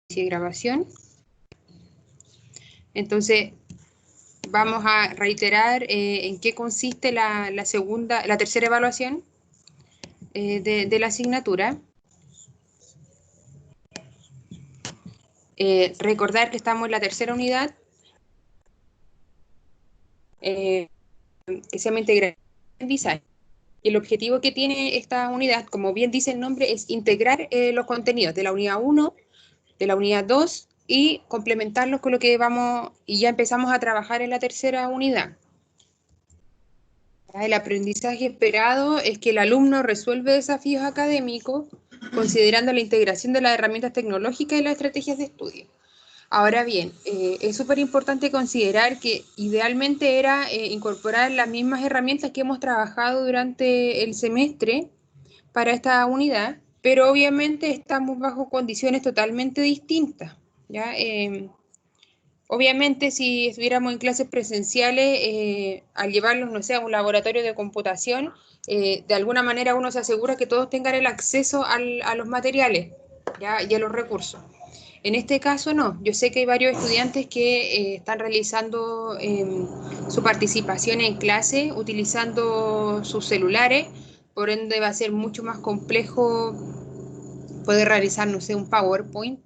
de grabación. Entonces, vamos a reiterar en qué consiste la tercera evaluación de la asignatura. Recordar que estamos en la tercera unidad, que se llama Integración de Aprendizaje. Y el objetivo que tiene esta unidad, como bien dice el nombre, es integrar los contenidos de la unidad 1, de la unidad 2 y complementarlos con lo que vamos, y ya empezamos a trabajar en la tercera unidad. El aprendizaje esperado es que el alumno resuelve desafíos académicos considerando la integración de las herramientas tecnológicas y las estrategias de estudio. Ahora bien, es súper importante considerar que idealmente era incorporar las mismas herramientas que hemos trabajado durante el semestre para esta unidad, pero obviamente estamos bajo condiciones totalmente distintas, ¿ya? Obviamente, si estuviéramos en clases presenciales, al llevarlos, no sé, a un laboratorio de computación, de alguna manera uno se asegura que todos tengan el acceso a los materiales, ¿ya? Y a los recursos. En este caso no, yo sé que hay varios estudiantes que están realizando su participación en clase utilizando sus celulares, por ende va a ser mucho más complejo poder realizar, no sé, un PowerPoint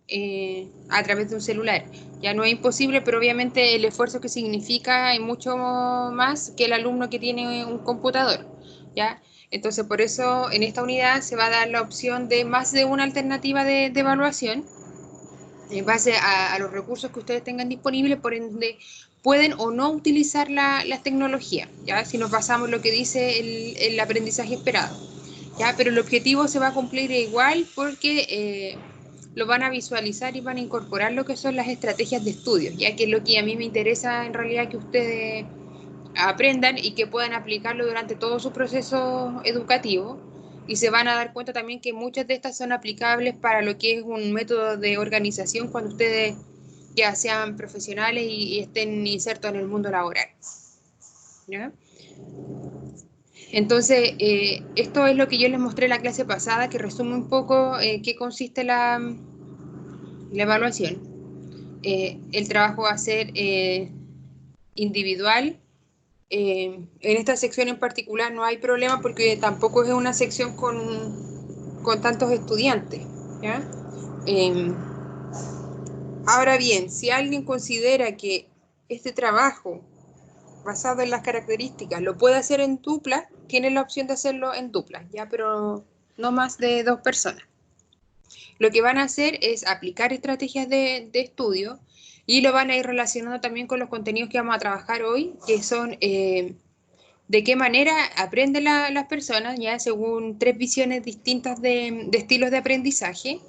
a través de un celular. Ya no es imposible, pero obviamente el esfuerzo que significa es mucho más que el alumno que tiene un computador, ¿ya? Entonces, por eso en esta unidad se va a dar la opción de más de una alternativa de evaluación en base a los recursos que ustedes tengan disponibles, por ende pueden o no utilizar las tecnologías, ¿ya? Si nos basamos en lo que dice el aprendizaje esperado. ¿Ya? Pero el objetivo se va a cumplir igual porque lo van a visualizar y van a incorporar lo que son las estrategias de estudio, ya que es lo que a mí me interesa en realidad que ustedes aprendan y que puedan aplicarlo durante todo su proceso educativo. Y se van a dar cuenta también que muchas de estas son aplicables para lo que es un método de organización cuando ustedes ya sean profesionales y estén insertos en el mundo laboral, ¿ya? Entonces, esto es lo que yo les mostré en la clase pasada, que resume un poco qué consiste la evaluación. El trabajo va a ser individual. En esta sección en particular no hay problema porque tampoco es una sección con tantos estudiantes, ¿ya? Ahora bien, si alguien considera que este trabajo basado en las características, lo puede hacer en dupla, tiene la opción de hacerlo en dupla, ya, pero no más de 2 personas. Lo que van a hacer es aplicar estrategias de estudio y lo van a ir relacionando también con los contenidos que vamos a trabajar hoy, que son de qué manera aprenden las personas, ya según 3 visiones distintas de estilos de aprendizaje,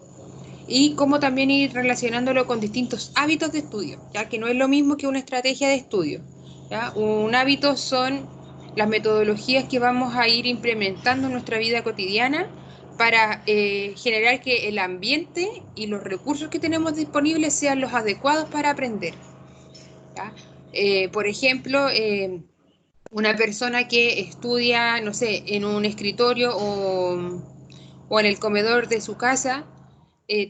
y cómo también ir relacionándolo con distintos hábitos de estudio, ya que no es lo mismo que una estrategia de estudio, ¿ya? Un hábito son las metodologías que vamos a ir implementando en nuestra vida cotidiana para generar que el ambiente y los recursos que tenemos disponibles sean los adecuados para aprender, ¿ya? Por ejemplo, una persona que estudia, no sé, en un escritorio o en el comedor de su casa,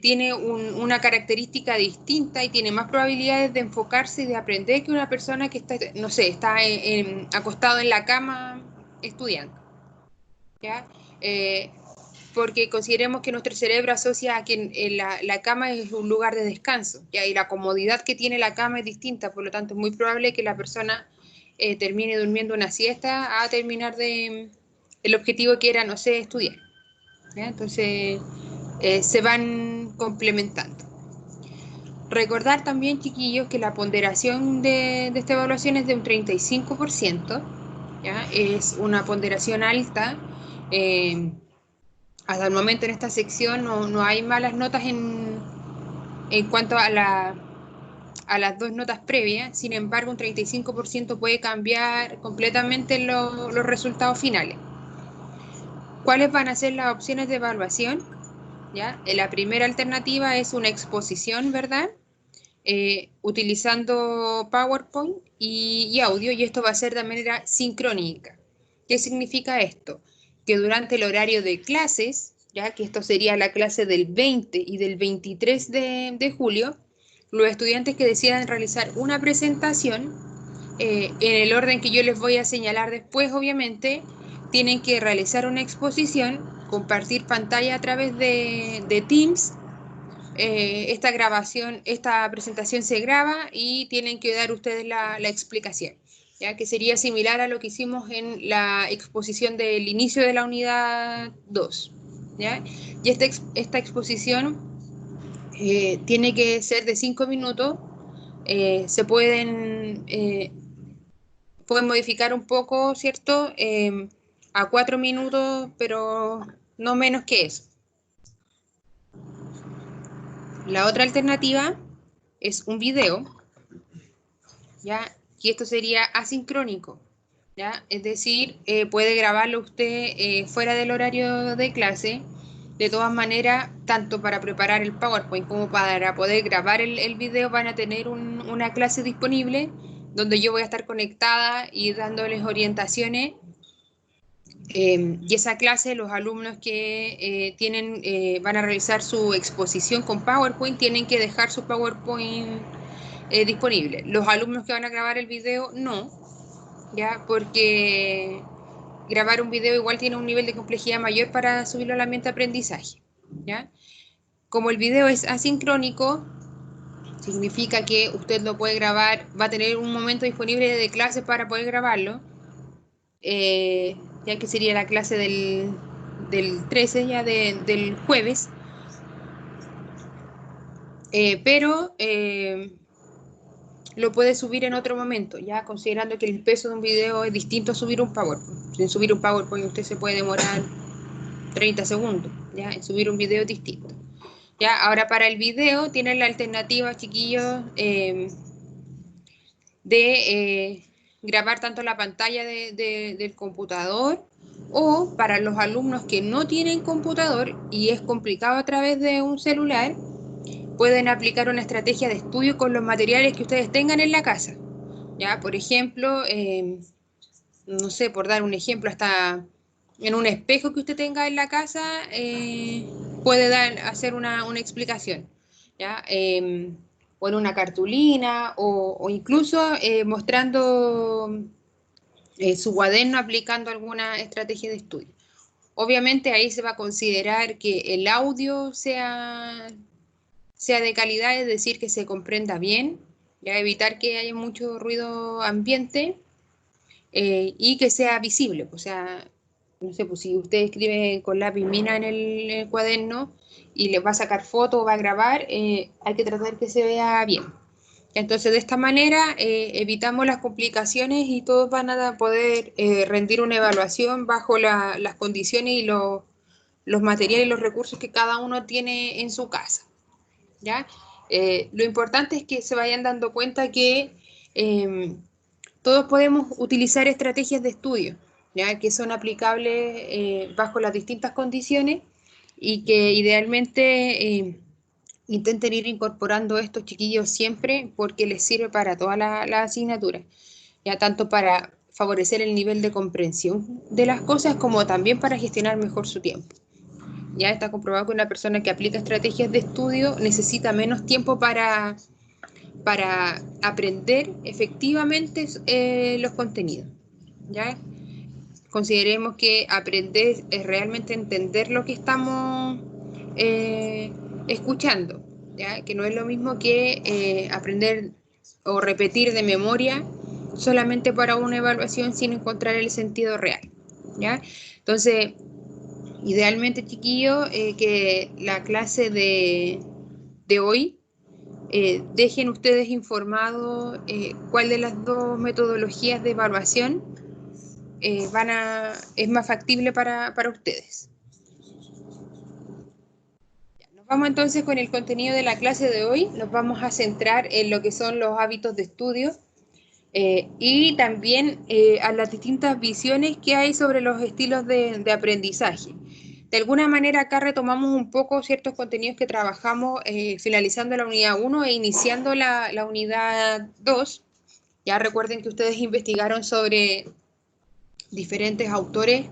tiene una característica distinta y tiene más probabilidades de enfocarse y de aprender que una persona que está, no sé, está acostado en la cama estudiando, ¿ya? Porque consideremos que nuestro cerebro asocia a que la cama es un lugar de descanso, ¿ya? Y la comodidad que tiene la cama es distinta, por lo tanto es muy probable que la persona termine durmiendo una siesta a terminar el objetivo que era, no sé, estudiar, ¿ya? Entonces se van complementando. Recordar también, chiquillos, que la ponderación de esta evaluación es de un 35%, ¿ya? Es una ponderación alta. Hasta el momento en esta sección no hay malas notas en cuanto a las 2 notas previas, sin embargo un 35% puede cambiar completamente los resultados finales. ¿Cuáles van a ser las opciones de evaluación? ¿Ya? La primera alternativa es una exposición, ¿verdad? Utilizando PowerPoint y audio, y esto va a ser de manera sincrónica. ¿Qué significa esto? Que durante el horario de clases ya que esto sería la clase del 20 y del 23 de julio, los estudiantes que decidan realizar una presentación, en el orden que yo les voy a señalar después, obviamente, tienen que realizar una exposición, compartir pantalla a través de Teams. Esta presentación se graba y tienen que dar ustedes la explicación, ya que sería similar a lo que hicimos en la exposición del inicio de la unidad 2. ¿Ya? Y esta exposición tiene que ser de 5 minutos. Se pueden modificar un poco, ¿cierto? A 4 minutos, pero no menos que eso. La otra alternativa es un video, ¿ya? Y esto sería asincrónico, ¿ya? Es decir, puede grabarlo usted fuera del horario de clase. De todas maneras, tanto para preparar el PowerPoint como para poder grabar el video van a tener una clase disponible donde yo voy a estar conectada y dándoles orientaciones. Y esa clase, los alumnos que van a realizar su exposición con PowerPoint tienen que dejar su PowerPoint disponible. Los alumnos que van a grabar el video no, ya, porque grabar un video igual tiene un nivel de complejidad mayor para subirlo al ambiente de aprendizaje, ¿ya? Como el video es asincrónico, significa que usted lo puede grabar, va a tener un momento disponible de clase para poder grabarlo, ya que sería la clase del 13, ya del jueves, pero lo puede subir en otro momento, ya considerando que el peso de un video es distinto a subir un PowerPoint. En subir un PowerPoint usted se puede demorar 30 segundos, ya en subir un video es distinto. Ya, ahora para el video tienen la alternativa, chiquillos, de grabar tanto la pantalla del computador, o para los alumnos que no tienen computador y es complicado a través de un celular, pueden aplicar una estrategia de estudio con los materiales que ustedes tengan en la casa. ¿Ya? Por ejemplo, no sé, por dar un ejemplo, hasta en un espejo que usted tenga en la casa, puede hacer una explicación, ¿ya? O en una cartulina, o incluso mostrando su cuaderno aplicando alguna estrategia de estudio. Obviamente ahí se va a considerar que el audio sea de calidad, es decir, que se comprenda bien, ya evitar que haya mucho ruido ambiente, y que sea visible. O sea, no sé, pues si usted escribe con lápiz mina en el cuaderno y le va a sacar foto o va a grabar, hay que tratar que se vea bien. Entonces, de esta manera evitamos las complicaciones y todos van a poder rendir una evaluación bajo las condiciones y los materiales y los recursos que cada uno tiene en su casa, ¿ya? Lo importante es que se vayan dando cuenta que todos podemos utilizar estrategias de estudio, ¿ya? Que son aplicables bajo las distintas condiciones y que idealmente intenten ir incorporando estos chiquillos siempre porque les sirve para toda la asignatura, ya tanto para favorecer el nivel de comprensión de las cosas como también para gestionar mejor su tiempo. Ya está comprobado que una persona que aplica estrategias de estudio necesita menos tiempo para aprender efectivamente los contenidos, ¿ya? Consideremos que aprender es realmente entender lo que estamos escuchando, ¿ya? Que no es lo mismo que aprender o repetir de memoria solamente para una evaluación sin encontrar el sentido real, ¿ya? Entonces, idealmente, chiquillos, que la clase de hoy dejen ustedes informados cuál de las dos metodologías de evaluación es más factible para ustedes. Nos vamos entonces con el contenido de la clase de hoy. Nos vamos a centrar en lo que son los hábitos de estudio y también a las distintas visiones que hay sobre los estilos de aprendizaje. De alguna manera acá retomamos un poco ciertos contenidos que trabajamos finalizando la unidad 1 e iniciando la unidad 2. Ya recuerden que ustedes investigaron sobre diferentes autores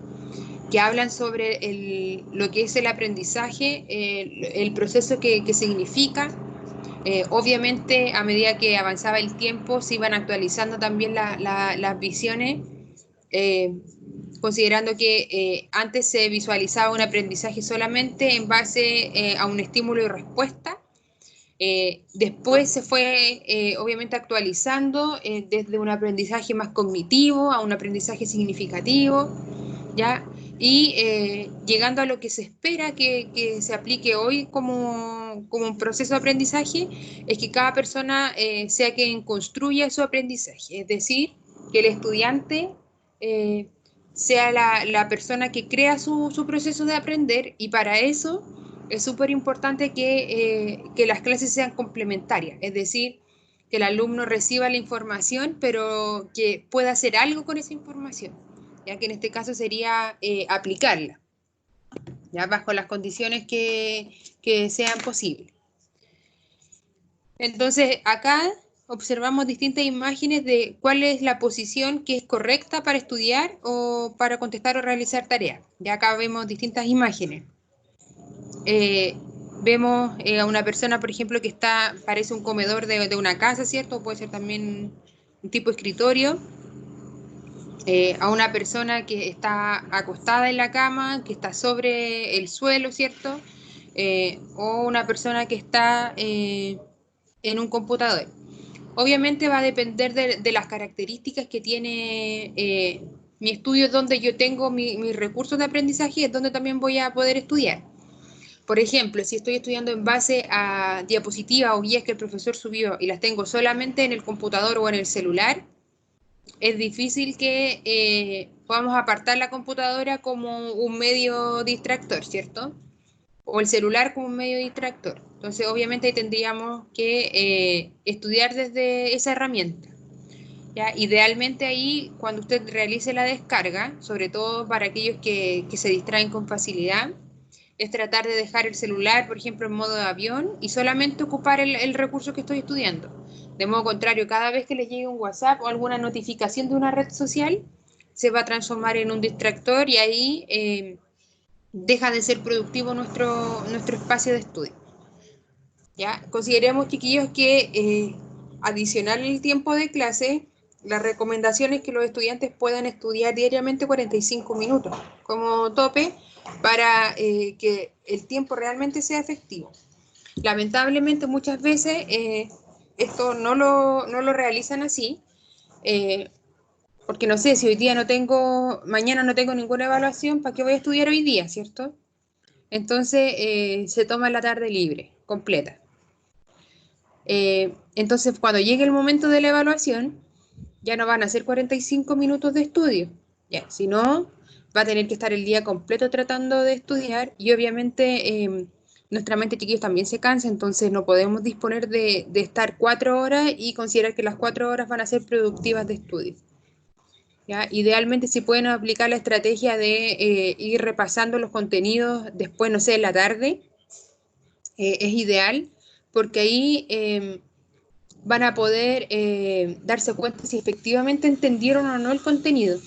que hablan sobre lo que es el aprendizaje, el proceso que significa. Obviamente, a medida que avanzaba el tiempo, se iban actualizando también las visiones, eh, considerando que antes se visualizaba un aprendizaje solamente en base a un estímulo y respuesta. Después se fue, obviamente, actualizando desde un aprendizaje más cognitivo a un aprendizaje significativo, ¿ya? Y llegando a lo que se espera que se aplique hoy como un proceso de aprendizaje, es que cada persona sea quien construya su aprendizaje, es decir, que el estudiante sea la persona que crea su proceso de aprender, y para eso es súper importante que las clases sean complementarias, es decir, que el alumno reciba la información, pero que pueda hacer algo con esa información, ya que en este caso sería aplicarla, ya bajo las condiciones que sean posibles. Entonces, acá observamos distintas imágenes de cuál es la posición que es correcta para estudiar o para contestar o realizar tareas. Ya acá vemos distintas imágenes. Vemos a una persona, por ejemplo, que parece un comedor de una casa, ¿cierto? Puede ser también un tipo de escritorio. A una persona que está acostada en la cama, que está sobre el suelo, ¿cierto? O una persona que está en un computador. Obviamente va a depender de las características que tiene mi estudio, donde yo tengo mis recursos de aprendizaje, es donde también voy a poder estudiar. Por ejemplo, si estoy estudiando en base a diapositivas o guías que el profesor subió y las tengo solamente en el computador o en el celular, es difícil que podamos apartar la computadora como un medio distractor, ¿cierto? O el celular como un medio distractor. Entonces, obviamente tendríamos que estudiar desde esa herramienta, ¿ya? Idealmente ahí, cuando usted realice la descarga, sobre todo para aquellos que se distraen con facilidad, es tratar de dejar el celular, por ejemplo, en modo de avión y solamente ocupar el recurso que estoy estudiando. De modo contrario, cada vez que les llegue un WhatsApp o alguna notificación de una red social, se va a transformar en un distractor y ahí deja de ser productivo nuestro espacio de estudio. ¿Ya? Consideremos, chiquillos, que adicional al tiempo de clase, la recomendación es que los estudiantes puedan estudiar diariamente 45 minutos como tope para que el tiempo realmente sea efectivo. Lamentablemente, muchas veces esto no lo realizan así, eh, porque no sé, si hoy día mañana no tengo ninguna evaluación, ¿para qué voy a estudiar hoy día, cierto? Entonces se toma la tarde libre, completa. Entonces, cuando llegue el momento de la evaluación, ya no van a ser 45 minutos de estudio, ya, sino va a tener que estar el día completo tratando de estudiar y obviamente nuestra mente, chiquillos, también se cansa, entonces no podemos disponer de estar 4 horas y considerar que las 4 horas van a ser productivas de estudio. ¿Ya? Idealmente, si pueden aplicar la estrategia de ir repasando los contenidos después, no sé, en la tarde, es ideal, porque ahí van a poder darse cuenta si efectivamente entendieron o no el contenido,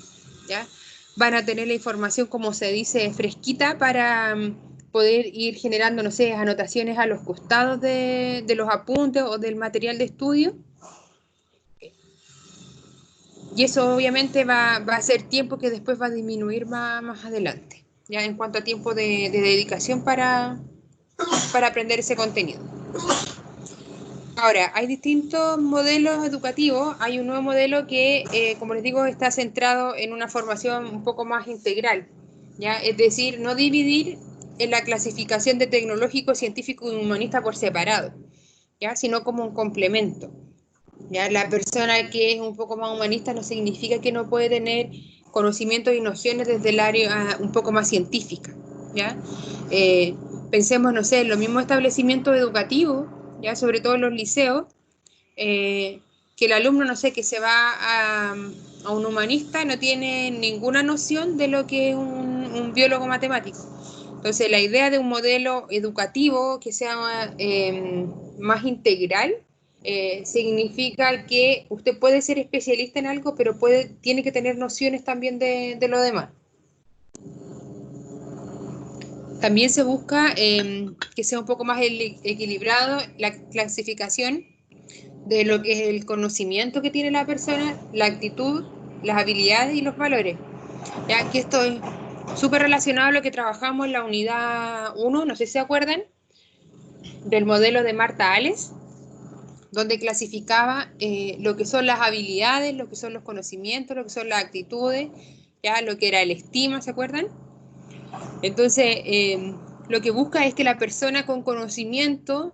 ¿ya? Van a tener la información, como se dice, fresquita para poder ir generando, no sé, anotaciones a los costados de los apuntes o del material de estudio. Y eso obviamente va a ser tiempo que después va a disminuir más adelante, ya en cuanto a tiempo de dedicación para aprender ese contenido. Ahora, hay distintos modelos educativos. Hay un nuevo modelo que, como les digo, está centrado en una formación un poco más integral, ¿ya? Es decir, no dividir en la clasificación de tecnológico, científico y humanista por separado, ¿ya? Sino como un complemento, ¿ya? La persona que es un poco más humanista no significa que no puede tener conocimientos y nociones desde el área un poco más científica, ¿ya? Pensemos, no sé, en los mismos establecimientos educativos, ya sobre todo en los liceos, que el alumno, no sé, que se va a un humanista no tiene ninguna noción de lo que es un biólogo matemático. Entonces, la idea de un modelo educativo que sea más integral significa que usted puede ser especialista en algo, pero tiene que tener nociones también de lo demás. También se busca que sea un poco más equilibrado la clasificación de lo que es el conocimiento que tiene la persona, la actitud, las habilidades y los valores. Ya que esto es súper relacionado a lo que trabajamos en la unidad 1, no sé si se acuerdan, del modelo de Marta Alles, donde clasificaba lo que son las habilidades, lo que son los conocimientos, lo que son las actitudes, ya lo que era el estima, ¿se acuerdan? Entonces, lo que busca es que la persona con conocimiento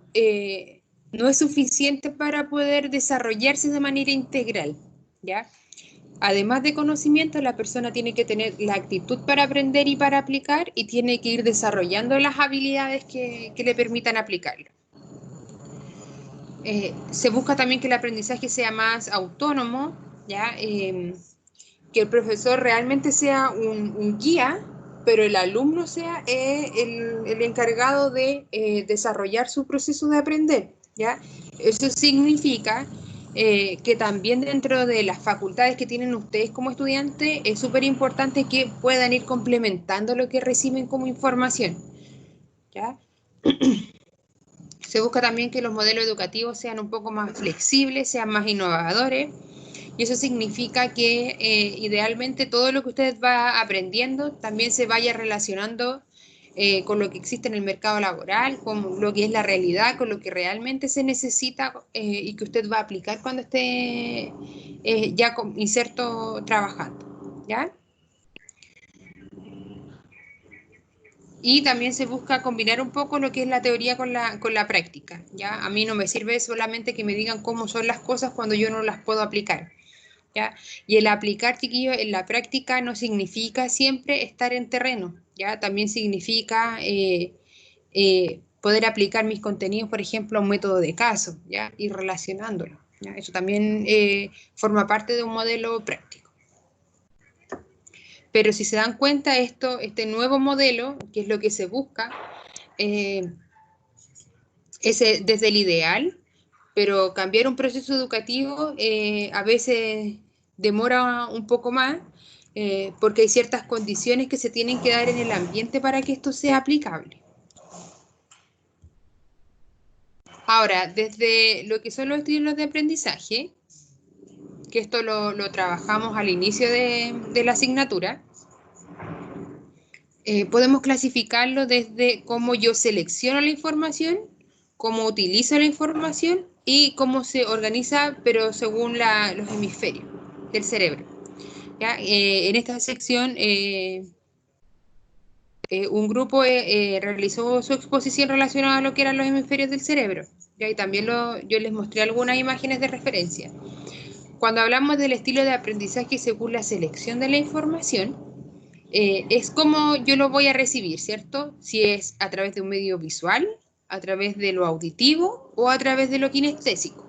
no es suficiente para poder desarrollarse de manera integral, ¿ya? Además de conocimiento, la persona tiene que tener la actitud para aprender y para aplicar y tiene que ir desarrollando las habilidades que le permitan aplicarlo. Se busca también que el aprendizaje sea más autónomo, ¿ya? Que el profesor realmente sea un guía, pero el alumno sea el encargado de desarrollar su proceso de aprender, ¿ya? Eso significa que también dentro de las facultades que tienen ustedes como estudiantes es súper importante que puedan ir complementando lo que reciben como información, ¿ya? Se busca también que los modelos educativos sean un poco más flexibles, sean más innovadores, y eso significa que idealmente todo lo que usted va aprendiendo también se vaya relacionando con lo que existe en el mercado laboral, con lo que es la realidad, con lo que realmente se necesita y que usted va a aplicar cuando esté ya inserto trabajando, ¿ya? Y también se busca combinar un poco lo que es la teoría con la práctica, ¿ya? A mí no me sirve solamente que me digan cómo son las cosas cuando yo no las puedo aplicar, ¿ya? Y el aplicar, chiquillos, en la práctica no significa siempre estar en terreno, ¿ya? También significa poder aplicar mis contenidos, por ejemplo, a un método de caso, ¿ya? Y relacionándolo, ¿ya? Eso también forma parte de un modelo práctico. Pero si se dan cuenta, este nuevo modelo, que es lo que se busca, es desde el ideal, pero cambiar un proceso educativo a veces demora un poco más, porque hay ciertas condiciones que se tienen que dar en el ambiente para que esto sea aplicable. Ahora, desde lo que son los estilos de aprendizaje, que esto lo trabajamos al inicio de la asignatura, podemos clasificarlo desde cómo yo selecciono la información, cómo utilizo la información y cómo se organiza, pero según los hemisferios del cerebro. ¿Ya? En esta sección, un grupo realizó su exposición relacionada a lo que eran los hemisferios del cerebro. ¿Ya? Y también yo les mostré algunas imágenes de referencia. Cuando hablamos del estilo de aprendizaje según la selección de la información, es como yo lo voy a recibir, ¿cierto? Si es a través de un medio visual, a través de lo auditivo o a través de lo kinestésico,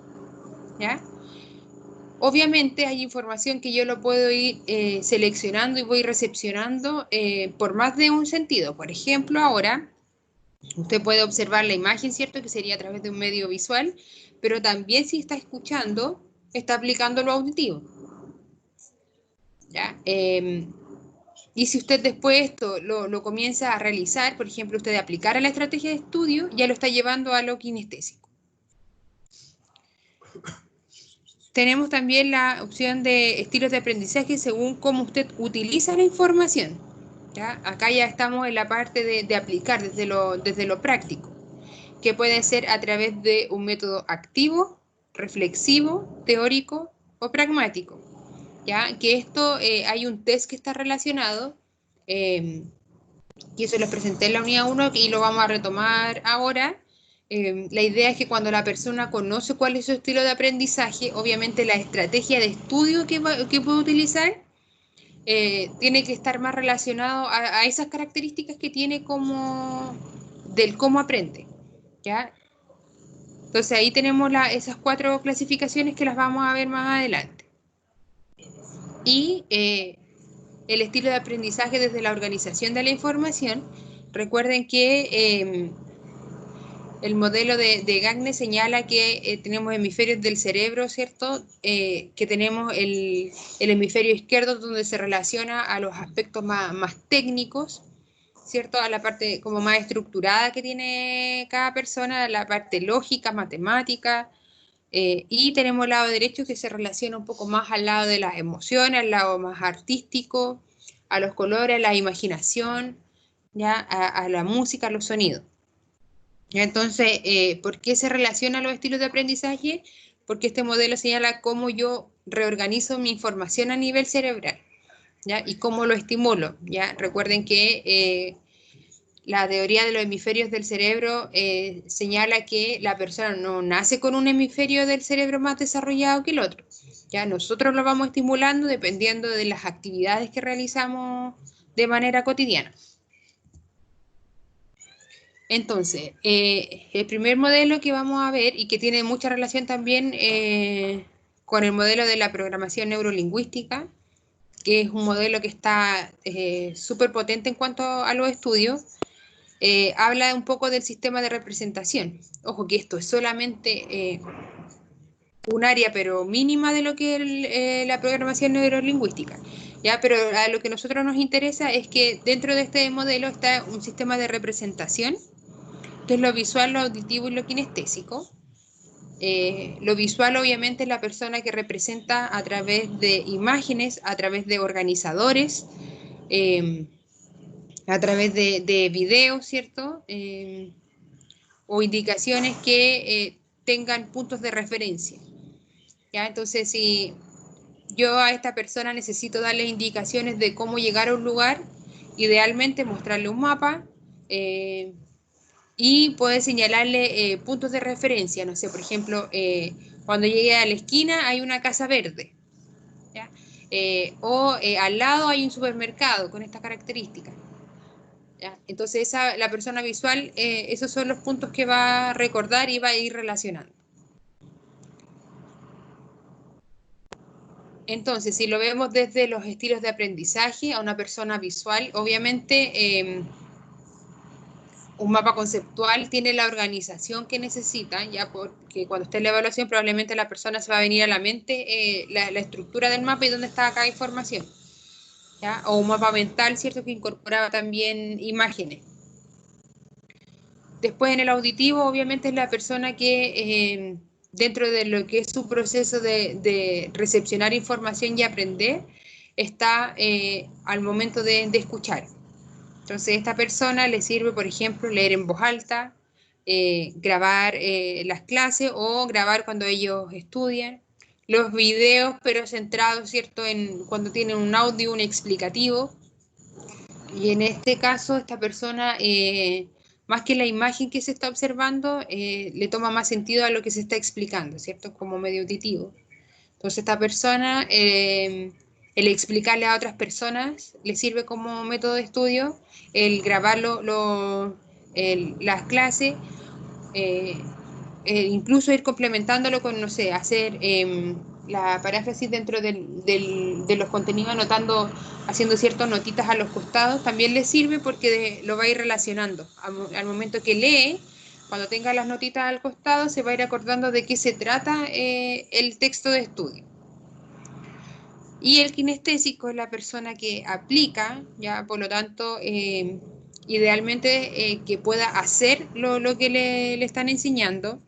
¿ya? Obviamente hay información que yo lo puedo ir seleccionando y voy recepcionando por más de un sentido. Por ejemplo, ahora usted puede observar la imagen, ¿cierto? Que sería a través de un medio visual, pero también si está escuchando, está aplicando lo auditivo, ¿ya? Y si usted después esto lo comienza a realizar, por ejemplo, usted aplicara la estrategia de estudio, ya lo está llevando a lo kinestésico. Tenemos también la opción de estilos de aprendizaje según cómo usted utiliza la información, ¿ya? Acá ya estamos en la parte de aplicar desde lo práctico, que puede ser a través de un método activo, reflexivo, teórico o pragmático. ¿Ya? Que esto hay un test que está relacionado, y eso lo presenté en la unidad 1 y lo vamos a retomar ahora. La idea es que cuando la persona conoce cuál es su estilo de aprendizaje, obviamente la estrategia de estudio que puede utilizar tiene que estar más relacionado a esas características que tiene como del cómo aprende, ¿ya? Entonces ahí tenemos esas 4 clasificaciones que las vamos a ver más adelante. Y el estilo de aprendizaje desde la organización de la información. Recuerden que el modelo de Gagne señala que tenemos hemisferios del cerebro, ¿cierto? Que tenemos el hemisferio izquierdo donde se relaciona a los aspectos más técnicos, ¿cierto? A la parte como más estructurada que tiene cada persona, la parte lógica, matemática, y tenemos el lado derecho que se relaciona un poco más al lado de las emociones, al lado más artístico, a los colores, a la imaginación, ya a la música, a los sonidos. ¿Ya? Entonces, ¿por qué se relacionan los estilos de aprendizaje? Porque este modelo señala cómo yo reorganizo mi información a nivel cerebral, ¿ya? Y cómo lo estimulo, ¿ya? Recuerden que la teoría de los hemisferios del cerebro señala que la persona no nace con un hemisferio del cerebro más desarrollado que el otro. Ya nosotros lo vamos estimulando dependiendo de las actividades que realizamos de manera cotidiana. Entonces, el primer modelo que vamos a ver y que tiene mucha relación también con el modelo de la programación neurolingüística, que es un modelo que está súper potente en cuanto a los estudios, habla un poco del sistema de representación. Ojo que esto es solamente un área pero mínima de lo que es la programación neurolingüística. ¿Ya? Pero a lo que a nosotros nos interesa es que dentro de este modelo está un sistema de representación, que es lo visual, lo auditivo y lo kinestésico. Lo visual obviamente es la persona que representa a través de imágenes, a través de organizadores, a través de videos, ¿cierto? O indicaciones que tengan puntos de referencia. ¿Ya? Entonces, si yo a esta persona necesito darle indicaciones de cómo llegar a un lugar, idealmente mostrarle un mapa y poder señalarle puntos de referencia. No sé, por ejemplo, cuando llegue a la esquina hay una casa verde, ¿ya? O al lado hay un supermercado con estas características. ¿Ya? Entonces, la persona visual, esos son los puntos que va a recordar y va a ir relacionando. Entonces, si lo vemos desde los estilos de aprendizaje a una persona visual, obviamente un mapa conceptual tiene la organización que necesita, ya porque cuando esté en la evaluación probablemente la persona se va a venir a la mente la estructura del mapa y dónde está cada información. ¿Ya? O un mapa mental, ¿cierto? Que incorporaba también imágenes. Después en el auditivo, obviamente es la persona que dentro de lo que es su proceso de recepcionar información y aprender, está al momento de escuchar. Entonces, a esta persona le sirve, por ejemplo, leer en voz alta, grabar las clases o grabar cuando ellos estudian, los videos, pero centrados, ¿cierto?, en cuando tienen un audio, un explicativo. Y en este caso, esta persona, más que la imagen que se está observando, le toma más sentido a lo que se está explicando, ¿cierto? Como medio auditivo. Entonces, esta persona, el explicarle a otras personas, le sirve como método de estudio, el grabar las clases, eh, incluso ir complementándolo con, no sé, hacer la paráfrasis dentro de los contenidos, anotando, haciendo ciertas notitas a los costados, también le sirve porque lo va a ir relacionando. Al momento que lee, cuando tenga las notitas al costado, se va a ir acordando de qué se trata el texto de estudio. Y el kinestésico es la persona que aplica, ya por lo tanto, idealmente que pueda hacer lo que le están enseñando.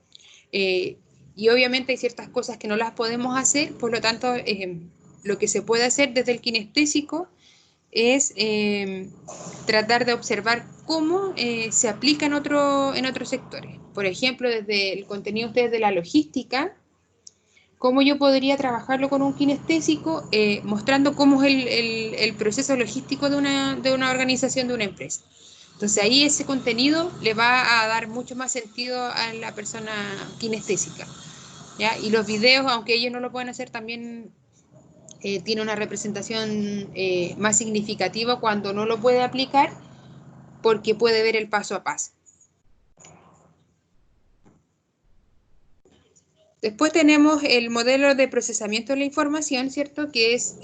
Y obviamente hay ciertas cosas que no las podemos hacer, por lo tanto, lo que se puede hacer desde el kinestésico es tratar de observar cómo se aplica en otros sectores. Por ejemplo, desde el contenido ustedes de la logística, cómo yo podría trabajarlo con un kinestésico, mostrando cómo es el proceso logístico de una organización, de una empresa. Entonces ahí ese contenido le va a dar mucho más sentido a la persona kinestésica, ¿ya? Y los videos, aunque ellos no lo pueden hacer, también tiene una representación más significativa cuando no lo puede aplicar, porque puede ver el paso a paso. Después tenemos el modelo de procesamiento de la información, ¿cierto? Que es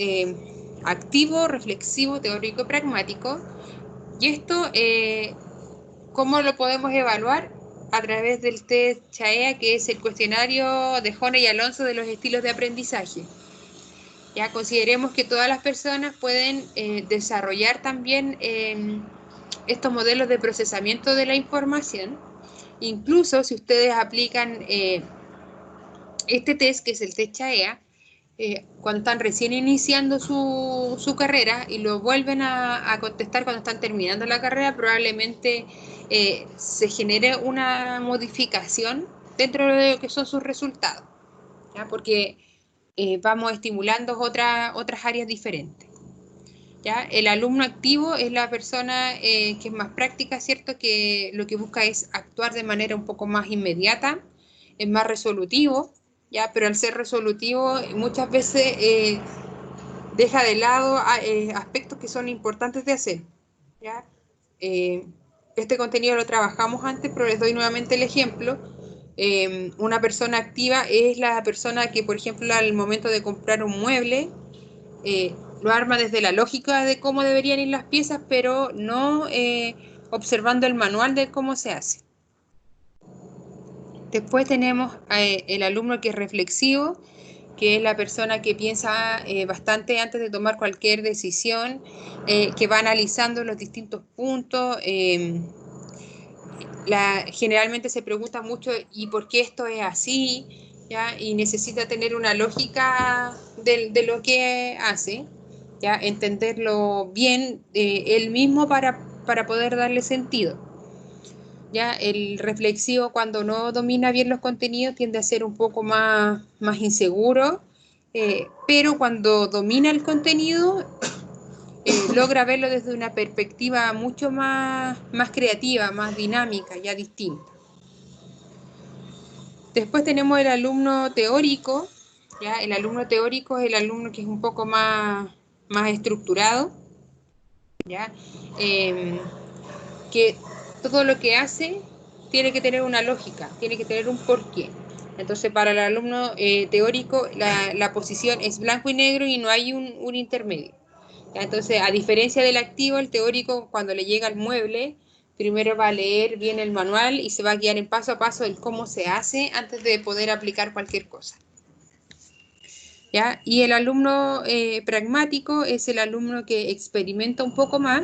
activo, reflexivo, teórico y pragmático. Y esto, ¿cómo lo podemos evaluar? A través del test CHAEA, que es el cuestionario de Jona y Alonso de los estilos de aprendizaje. Ya consideremos que todas las personas pueden desarrollar también estos modelos de procesamiento de la información. Incluso si ustedes aplican este test, que es el test CHAEA, cuando están recién iniciando su carrera y lo vuelven a contestar cuando están terminando la carrera, probablemente se genere una modificación dentro de lo que son sus resultados, ¿ya? Porque vamos estimulando otras áreas diferentes. ¿Ya? El alumno activo es la persona que es más práctica, ¿cierto? Que lo que busca es actuar de manera un poco más inmediata, es más resolutivo, ¿ya? Pero al ser resolutivo muchas veces deja de lado aspectos que son importantes de hacer, ¿ya? Este contenido lo trabajamos antes, pero les doy nuevamente el ejemplo. Una persona activa es la persona que, por ejemplo, al momento de comprar un mueble, lo arma desde la lógica de cómo deberían ir las piezas, pero no observando el manual de cómo se hace. Después tenemos el alumno que es reflexivo, que es la persona que piensa bastante antes de tomar cualquier decisión, que va analizando los distintos puntos. Generalmente se pregunta mucho, ¿y por qué esto es así? ¿Ya? Y necesita tener una lógica de lo que hace, ¿ya? Entenderlo bien él mismo para poder darle sentido. ¿Ya? El reflexivo, cuando no domina bien los contenidos, tiende a ser un poco más inseguro, pero cuando domina el contenido, logra verlo desde una perspectiva mucho más creativa, más dinámica, ya distinta. Después tenemos el alumno teórico, ¿ya? El alumno teórico es el alumno que es un poco más estructurado, ¿ya? Que todo lo que hace tiene que tener una lógica, tiene que tener un porqué. Entonces, para el alumno teórico, la posición es blanco y negro y no hay un intermedio. ¿Ya? Entonces, a diferencia del activo, el teórico, cuando le llega al mueble, primero va a leer bien el manual y se va a guiar en paso a paso el cómo se hace antes de poder aplicar cualquier cosa. ¿Ya? Y el alumno pragmático es el alumno que experimenta un poco más,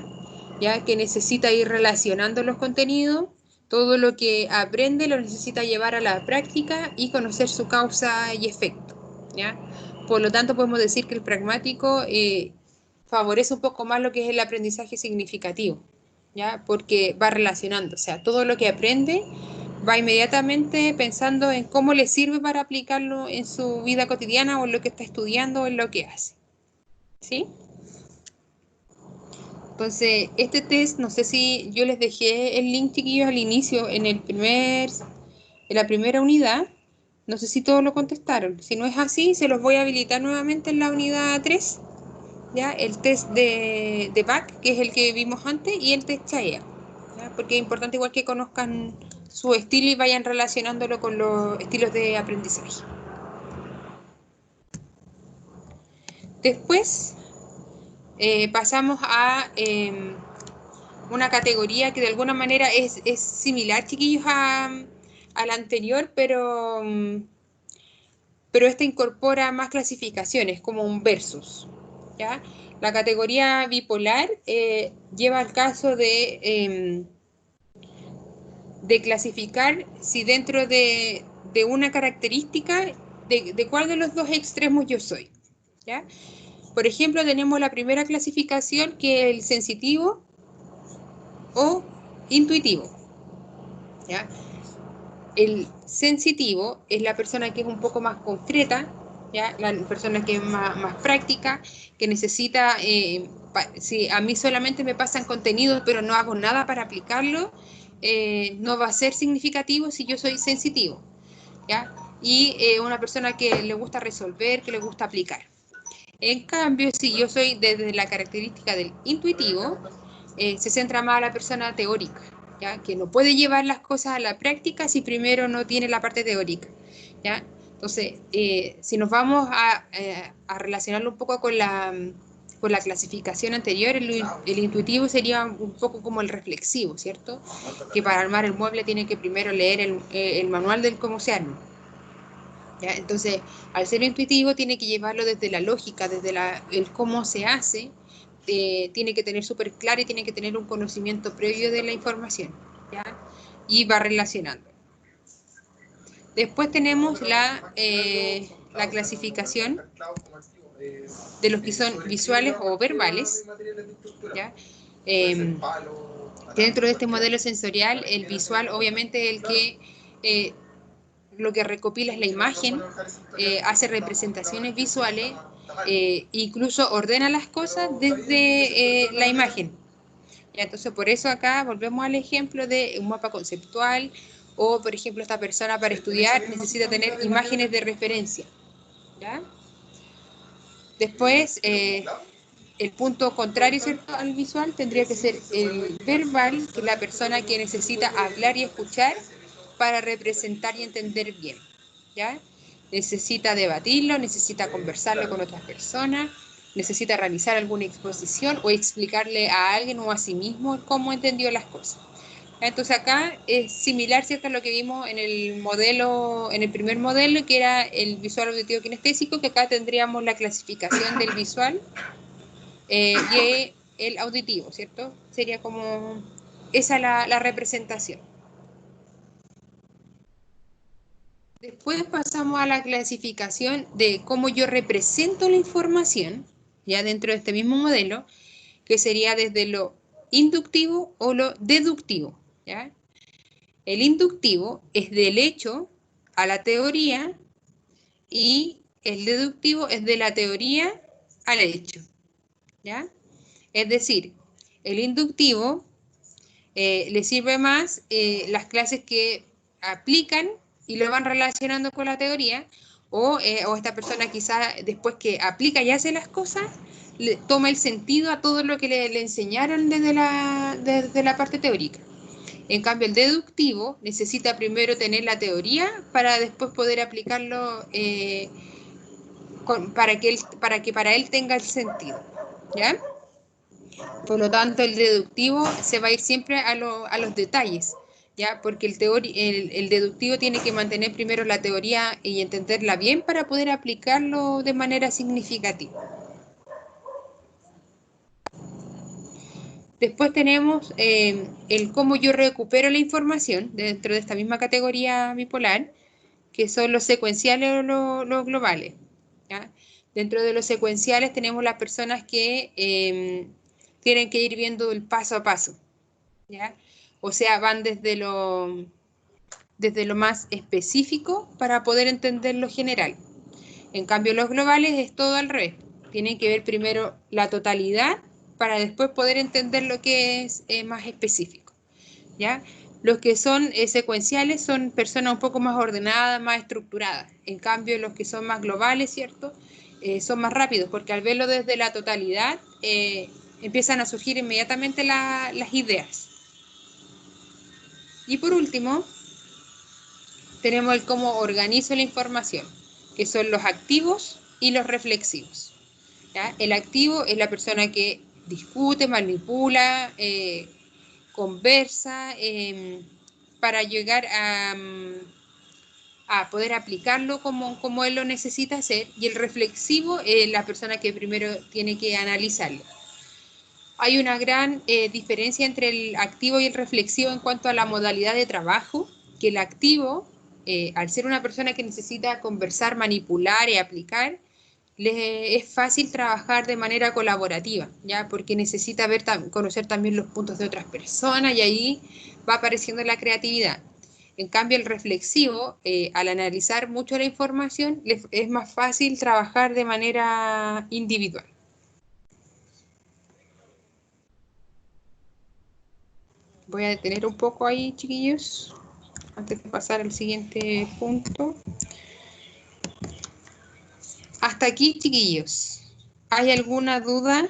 ¿ya? Que necesita ir relacionando los contenidos, todo lo que aprende lo necesita llevar a la práctica y conocer su causa y efecto, ¿ya? Por lo tanto, podemos decir que el pragmático favorece un poco más lo que es el aprendizaje significativo, ¿ya? Porque va relacionando, o sea, todo lo que aprende va inmediatamente pensando en cómo le sirve para aplicarlo en su vida cotidiana o en lo que está estudiando o en lo que hace, ¿sí? Entonces, este test, no sé si yo les dejé el link, chiquillos, al inicio, en la primera unidad. No sé si todos lo contestaron. Si no es así, se los voy a habilitar nuevamente en la unidad 3, ¿ya? El test de BAC, que es el que vimos antes, y el test CHAEA, ¿ya? Porque es importante igual que conozcan su estilo y vayan relacionándolo con los estilos de aprendizaje. Después pasamos a una categoría que de alguna manera es similar, chiquillos, a la anterior, pero esta incorpora más clasificaciones, como un versus, ¿ya? La categoría bipolar lleva al caso de clasificar si dentro de una característica, de cuál de los dos extremos yo soy, ¿ya? Por ejemplo, tenemos la primera clasificación, que es el sensitivo o intuitivo, ¿ya? El sensitivo es la persona que es un poco más concreta, ¿ya? La persona que es más práctica, que necesita, si a mí solamente me pasan contenidos pero no hago nada para aplicarlo, no va a ser significativo si yo soy sensitivo, ¿ya? Y una persona que le gusta resolver, que le gusta aplicar. En cambio, si yo soy desde la característica del intuitivo, se centra más a la persona teórica, ¿ya? Que no puede llevar las cosas a la práctica si primero no tiene la parte teórica, ¿ya? Entonces, si nos vamos a relacionarlo un poco con la clasificación anterior, el intuitivo sería un poco como el reflexivo, ¿cierto? Que para armar el mueble tiene que primero leer el manual del cómo se arma, ¿ya? Entonces, al ser intuitivo, tiene que llevarlo desde la lógica, desde el cómo se hace, tiene que tener súper claro y tiene que tener un conocimiento previo de la información, ¿ya? Y va relacionando. Después tenemos la clasificación de los que son visuales o verbales, ¿ya? Dentro de este modelo sensorial, el visual obviamente es el que lo que recopila es la imagen, hace representaciones visuales, incluso ordena las cosas desde la imagen. ¿Ya? Entonces, por eso acá volvemos al ejemplo de un mapa conceptual o, por ejemplo, esta persona para estudiar necesita tener imágenes de referencia. ¿Ya? Después, el punto contrario, ¿cierto?, al visual tendría que ser el verbal, que es la persona que necesita hablar y escuchar para representar y entender bien, ¿ya? Necesita debatirlo, necesita conversarlo con otras personas, necesita realizar alguna exposición o explicarle a alguien o a sí mismo cómo entendió las cosas. Entonces acá es similar, ¿cierto?, a lo que vimos en el modelo, en el primer modelo, que era el visual auditivo kinestésico, que acá tendríamos la clasificación del visual y el auditivo, ¿cierto? Sería como esa la representación. Después pasamos a la clasificación de cómo yo represento la información, ya dentro de este mismo modelo, que sería desde lo inductivo o lo deductivo, ¿ya? El inductivo es del hecho a la teoría y el deductivo es de la teoría al hecho, ¿ya? Es decir, el inductivo le sirve más las clases que aplican y lo van relacionando con la teoría, o esta persona quizás después que aplica y hace las cosas, le toma el sentido a todo lo que le enseñaron desde la parte teórica. En cambio, el deductivo necesita primero tener la teoría para después poder aplicarlo para que para él tenga el sentido, ¿ya? Por lo tanto, el deductivo se va a ir siempre a los detalles, ¿ya? Porque el deductivo tiene que mantener primero la teoría y entenderla bien para poder aplicarlo de manera significativa. Después tenemos el cómo yo recupero la información dentro de esta misma categoría bipolar, que son los secuenciales o los globales, ¿ya? Dentro de los secuenciales tenemos las personas que tienen que ir viendo el paso a paso, ¿ya? O sea, van desde lo más específico para poder entender lo general. En cambio, los globales es todo al revés. Tienen que ver primero la totalidad para después poder entender lo que es más específico, ¿ya? Los que son secuenciales son personas un poco más ordenadas, más estructuradas. En cambio, los que son más globales, ¿cierto?, son más rápidos, porque al verlo desde la totalidad, empiezan a surgir inmediatamente las ideas. Y por último, tenemos el cómo organizo la información, que son los activos y los reflexivos, ¿ya? El activo es la persona que discute, manipula, conversa, para llegar a poder aplicarlo como él lo necesita hacer, y el reflexivo es la persona que primero tiene que analizarlo. Hay una gran diferencia entre el activo y el reflexivo en cuanto a la modalidad de trabajo, que el activo, al ser una persona que necesita conversar, manipular y aplicar, le es fácil trabajar de manera colaborativa, ¿ya? Porque necesita conocer también los puntos de otras personas y ahí va apareciendo la creatividad. En cambio, el reflexivo, al analizar mucho la información, es más fácil trabajar de manera individual. Voy a detener un poco ahí, chiquillos, antes de pasar al siguiente punto. Hasta aquí, chiquillos. ¿Hay alguna duda